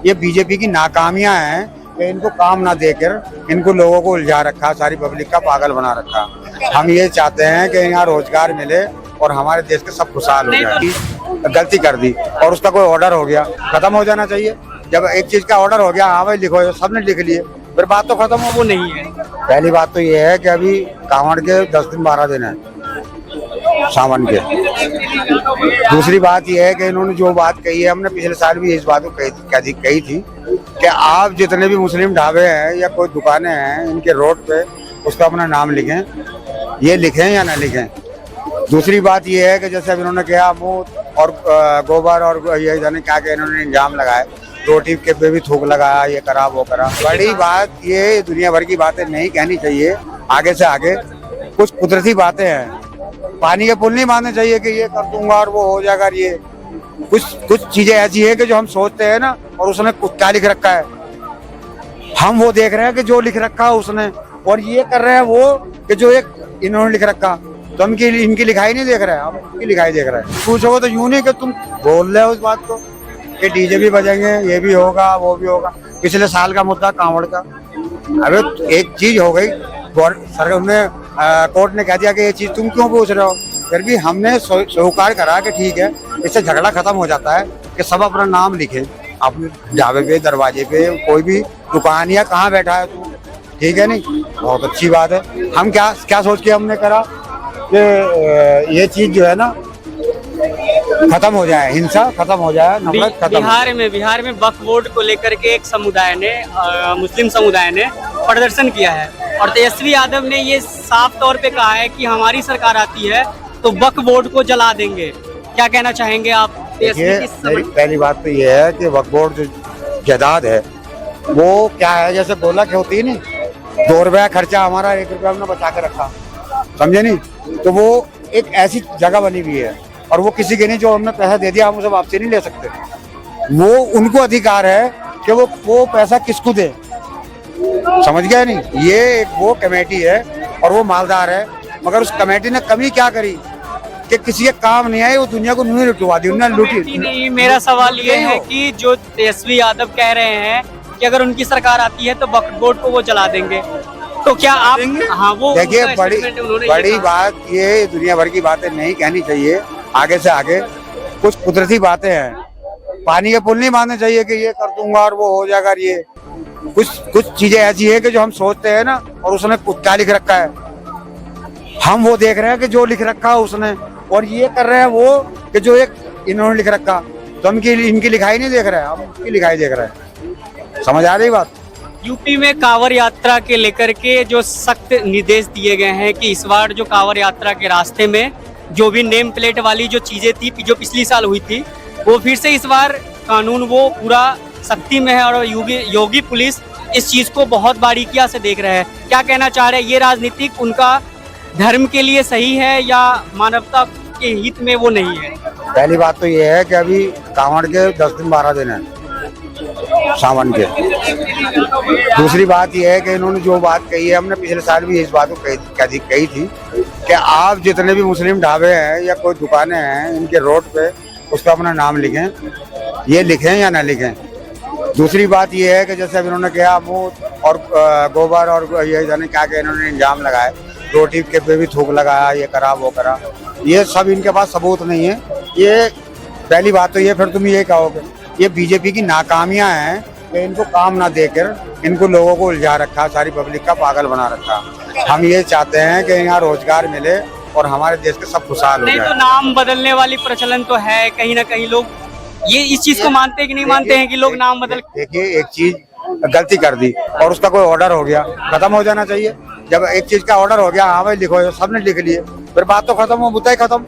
ये बीजेपी की नाकामियां हैं कि इनको काम ना देकर इनको लोगों को उलझा रखा, सारी पब्लिक का पागल बना रखा। हम ये चाहते हैं कि यहाँ रोजगार मिले और हमारे देश के सब खुशहाल हो जाए। गलती कर दी और उसका कोई ऑर्डर हो गया, खत्म हो जाना चाहिए। जब एक चीज का ऑर्डर हो गया, हाँ भाई लिखो, सबने लिख लिए, फिर बात तो खत्म हो। वो नहीं है। पहली बात तो ये है कि अभी कांवड़ के 10 दिन 12 दिन है सावन के। दूसरी बात यह है कि इन्होंने जो बात कही है, हमने पिछले साल भी इस बात को कही थी कि आप जितने भी मुस्लिम ढाबे हैं या कोई दुकानें हैं इनके रोड पे उसका अपना नाम लिखें, ये लिखें या ना लिखें। दूसरी बात यह है कि जैसे अब इन्होंने कहा मुंह और गोबर और ये जाने क्या क्या इन्होंने इंजाम लगाए, रोटी के पे भी थूक लगाया, ये करा वो करा। बड़ी बात ये दुनिया भर की बातें नहीं कहनी चाहिए। आगे से आगे कुछ कुदरती बातें हैं, पानी के पुल नहीं बांधने चाहिए कि ये कर दूंगा और वो हो जाएगा। ये कुछ चीजें ऐसी है कि जो हम सोचते हैं ना, और उसने क्या लिख रखा है, हम वो देख रहे हैं कि जो लिख रखा है उसने, और ये कर रहे हैं वो कि जो एक इन्होंने लिख रखा। तो हम इनकी लिखाई नहीं देख रहे हैं, हम उनकी लिखाई देख रहे हैं। पूछोगे तो यूं नहीं कि तुम बोल रहे हो उस बात को कि डीजे भी बजेंगे, ये भी होगा वो भी होगा। पिछले साल का मुद्दा कांवड़ का, अबे एक चीज हो गई, सरकार ने कोर्ट ने कह दिया कि ये चीज तुम क्यों पूछ रहे हो, फिर भी हमने स्वीकार करा कि ठीक है, इससे झगड़ा खत्म हो जाता है कि सब अपना नाम लिखे अपने ढाबे पे, दरवाजे पे, कोई भी दुकान या कहाँ बैठा है तू, ठीक है नहीं। बहुत अच्छी बात है। हम क्या सोच के हमने करा कि ये चीज जो है ना खत्म हो जाए, हिंसा खत्म हो जाए, नफरत खत्म। बिहार में वक्फ बोर्ड को लेकर के एक समुदाय ने, मुस्लिम समुदाय ने प्रदर्शन किया है और तेजस्वी यादव ने ये साफ तौर पे कहा है कि हमारी सरकार आती है तो वक्फ बोर्ड को जला देंगे। क्या कहना चाहेंगे आप? पहली बात तो ये है कि वक्फ बोर्ड जो जायदाद है वो क्या है, जैसे बोला कि होती है नहीं, 2 रुपया खर्चा हमारा 1 रुपया हमने बचा के रखा, समझे नहीं। तो वो एक ऐसी जगह बनी हुई है और वो किसी के नहीं, जो हमने पैसा दे दिया हम उसे वापसी नहीं ले सकते। वो उनको अधिकार है कि वो पैसा किसको दे, समझ गया नहीं। ये वो कमेटी है और वो मालदार है, मगर उस कमेटी ने कमी क्या करी कि किसी के काम नहीं आए, वो दुनिया को नहीं लुटवा दी, उन्होंने लूटी नहीं। मेरा सवाल ये है कि जो तेजस्वी यादव कह रहे हैं कि अगर उनकी सरकार आती है तो वक्फ बोर्ड को वो जला देंगे, तो क्या आप? हाँ, वो देखिए, बड़ी बात ये दुनिया भर की बातें नहीं कहनी चाहिए। आगे से आगे कुछ कुदरती बातें हैं, पानी के पुल नहीं बांधने चाहिए कि ये कर दूंगा और वो हो जाएगा। ये कुछ चीजें ऐसी है कि जो हम सोचते हैं ना, और उसने क्या लिख रखा है, हम वो देख रहे हैं कि जो लिख रखा है उसने, और ये कर रहे हैं वो कि जो एक इन्होंने लिख रखा। तो हम इनकी लिखाई नहीं देख रहे हैं, हम उनकी लिखाई देख रहे हैं। समझ आ रही बात? यूपी में कांवड़ यात्रा के लेकर के जो सख्त निर्देश दिए गए हैं कि इस बार जो कांवड़ यात्रा के रास्ते में जो भी नेम प्लेट वाली जो चीजें थी, जो पिछली साल हुई थी, वो फिर से इस बार कानून वो पूरा सख्ती में है और योगी पुलिस इस चीज को बहुत बारीकिया से देख रहे हैं। क्या कहना चाह रहे हैं? ये राजनीतिक उनका धर्म के लिए सही है या मानवता के हित में वो नहीं है? पहली बात तो ये है कि अभी कांवड़ के 10 दिन 12 दिन है सावन के। दूसरी बात यह है कि इन्होंने जो बात कही है, हमने पिछले साल भी इस बात को कही थी कि आप जितने भी मुस्लिम ढाबे हैं या कोई दुकानें हैं इनके रोड पे उसका अपना नाम लिखें, ये लिखें या ना लिखें। दूसरी बात यह है कि जैसे अब इन्होंने कहा मुंह और गोबर और ये जाने क्या क्या इन्होंने इंजाम लगाए, रोटी के पे भी थूक लगाया, ये करा वो करा। ये सब इनके पास सबूत नहीं है। ये पहली बात तो ये, फिर तुम ये कहोगे ये बीजेपी की नाकामियां हैं कि इनको काम ना देकर इनको लोगों को उलझा रखा, सारी पब्लिक का पागल बना रखा। हम ये चाहते हैं कि यहाँ रोजगार मिले और हमारे देश के सब खुशहाल हो जाए। नहीं तो नाम बदलने वाली प्रचलन तो है, कहीं ना कहीं लोग ये इस चीज को मानते हैं कि नहीं मानते हैं कि लोग नाम बदल। देखिए, एक चीज गलती कर दी और उसका कोई ऑर्डर हो गया, खत्म हो जाना चाहिए। जब एक चीज का ऑर्डर हो गया, हाँ भाई लिखो, सबने लिख लिए, फिर बात तो खत्म हो, मुद्दा ही खत्म।